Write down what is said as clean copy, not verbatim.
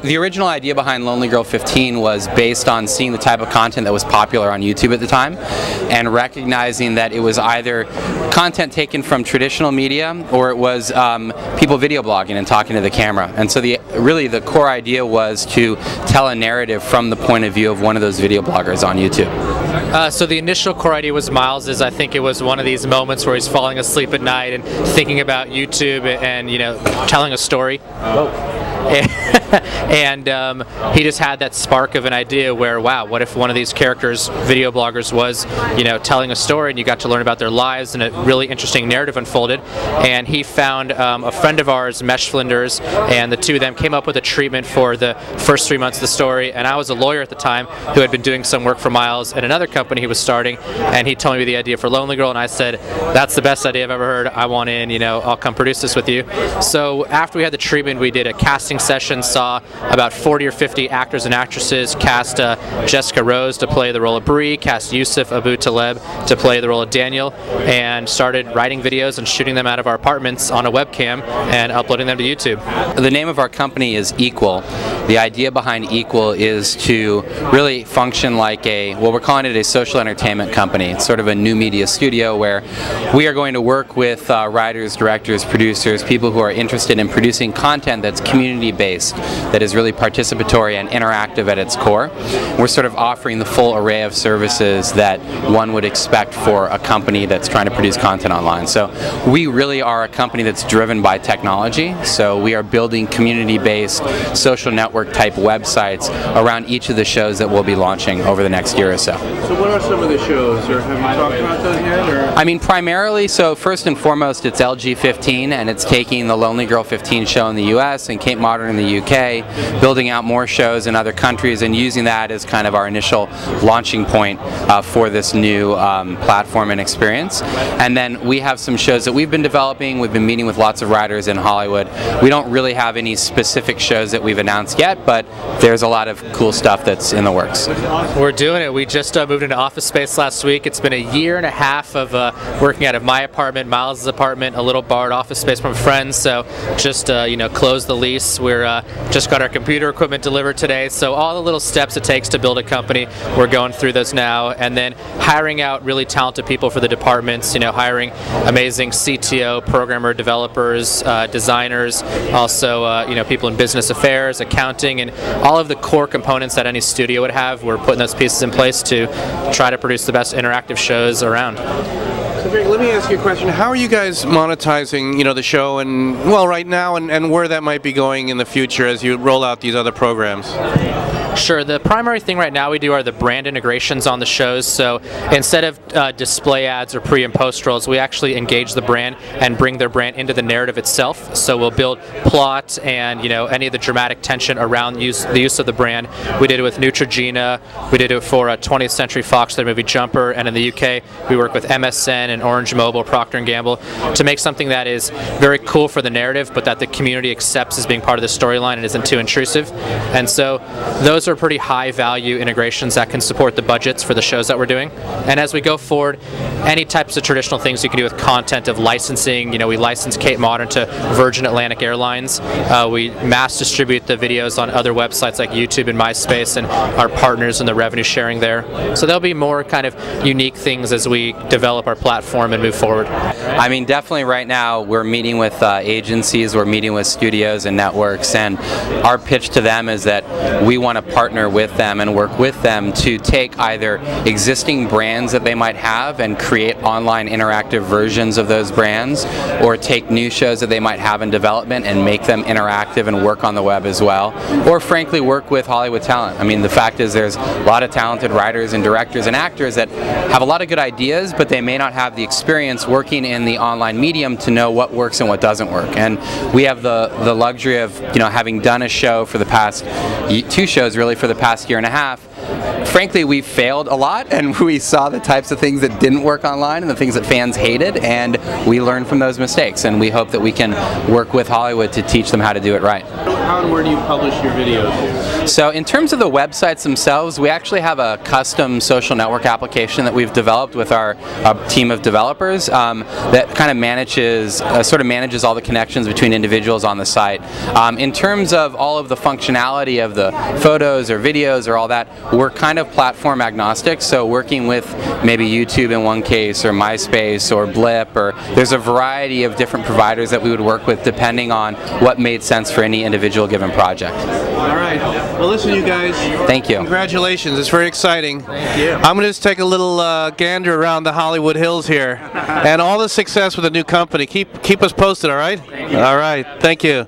The original idea behind LonelyGirl15 was based on seeing the type of content that was popular on YouTube at the time and recognizing that it was either content taken from traditional media or it was people video blogging and talking to the camera. And so really the core idea was to tell a narrative from the point of view of one of those video bloggers on YouTube. So the initial core idea was Miles's. I think it was one of these moments where he's falling asleep at night and thinking about YouTube and telling a story. And he just had that spark of an idea where, wow, what if one of these characters, video bloggers, was telling a story and you got to learn about their lives and a really interesting narrative unfolded. And he found a friend of ours, Mesh Flinders, and the two of them came up with a treatment for the first 3 months of the story. And I was a lawyer at the time who had been doing some work for Miles at another company he was starting, and he told me the idea for Lonely Girl, and I said, that's the best idea I've ever heard. I want in, I'll come produce this with you. So after we had the treatment, we did a casting session, saw about 40 or 50 actors and actresses, cast Jessica Rose to play the role of Bree, cast Yusuf Abu Taleb to play the role of Daniel, and started writing videos and shooting them out of our apartments on a webcam and uploading them to YouTube. The name of our company is EQAL. The idea behind EQAL is to really function like we're calling it a social entertainment company. It's sort of a new media studio where we are going to work with writers, directors, producers, people who are interested in producing content that's community-based, that is really participatory and interactive at its core. We're sort of offering the full array of services that one would expect for a company that's trying to produce content online. So we really are a company that's driven by technology. So we are building community-based social network type websites around each of the shows that we'll be launching over the next year or so. So what are some of the shows, or have you talked about those yet? Or? I mean, primarily, so first and foremost, it's LG15, and it's taking the LonelyGirl15 show in the US and KateModern in the UK, building out more shows in other countries and using that as kind of our initial launching point for this new platform and experience. And then we have some shows that we've been developing. We've been meeting with lots of writers in Hollywood. We don't really have any specific shows that we've announced yet, but there's a lot of cool stuff that's in the works. We're doing it. We just moved into office space last week. It's been a year and a half of working out of my apartment, Miles' apartment, a little borrowed office space from friends. So just closed the lease. We're just got our computer equipment delivered today. So all the little steps it takes to build a company, we're going through those now, and then hiring out really talented people for the departments. Hiring amazing CTO, programmer, developers, designers, also people in business affairs, accounting, and all of the core components that any studio would have. We're putting those pieces in place to try to produce the best interactive shows around. So Greg, let me ask you a question. How are you guys monetizing, the show, and right now, and where that might be going in the future as you roll out these other programs? Sure. The primary thing right now we do are the brand integrations on the shows. So instead of display ads or pre and post rolls, we actually engage the brand and bring their brand into the narrative itself. So we'll build plot and any of the dramatic tension around the use of the brand. We did it with Neutrogena. We did it for 20th Century Fox, their movie Jumper, and in the UK we work with MSN and Orange Mobile, Procter & Gamble, to make something that is very cool for the narrative, but that the community accepts as being part of the storyline and isn't too intrusive. And so those are pretty high value integrations that can support the budgets for the shows that we're doing. And as we go forward, any types of traditional things you can do with content of licensing, we license KateModern to Virgin Atlantic Airlines. We mass distribute the videos on other websites like YouTube and MySpace, and our partners and the revenue sharing there. So there'll be more kind of unique things as we develop our platform and move forward. I mean, definitely right now we're meeting with agencies, we're meeting with studios and networks, and our pitch to them is that we want to partner with them and work with them to take either existing brands that they might have and create online interactive versions of those brands, or take new shows that they might have in development and make them interactive and work on the web as well, or frankly work with Hollywood talent. I mean, the fact is there's a lot of talented writers and directors and actors that have a lot of good ideas, but they may not have the experience working in the online medium to know what works and what doesn't work. And we have the luxury of having done a show for the past 2 shows really for the past year and a half, frankly, we failed a lot, and we saw the types of things that didn't work online and the things that fans hated, and we learned from those mistakes, and we hope that we can work with Hollywood to teach them how to do it right. How and where do you publish your videos? So in terms of the websites themselves, we actually have a custom social network application that we've developed with our team of developers that kind of manages all the connections between individuals on the site. In terms of all of the functionality of the photos or videos or all that, we're kind of platform agnostic, so working with maybe YouTube in one case, or MySpace, or Blip, or there's a variety of different providers that we would work with depending on what made sense for any individual given project. All right. Well, listen, you guys. Thank you. Congratulations. It's very exciting. Thank you. I'm going to just take a little gander around the Hollywood Hills here, and all the success with the new company. Keep us posted. All right. All right. Thank you.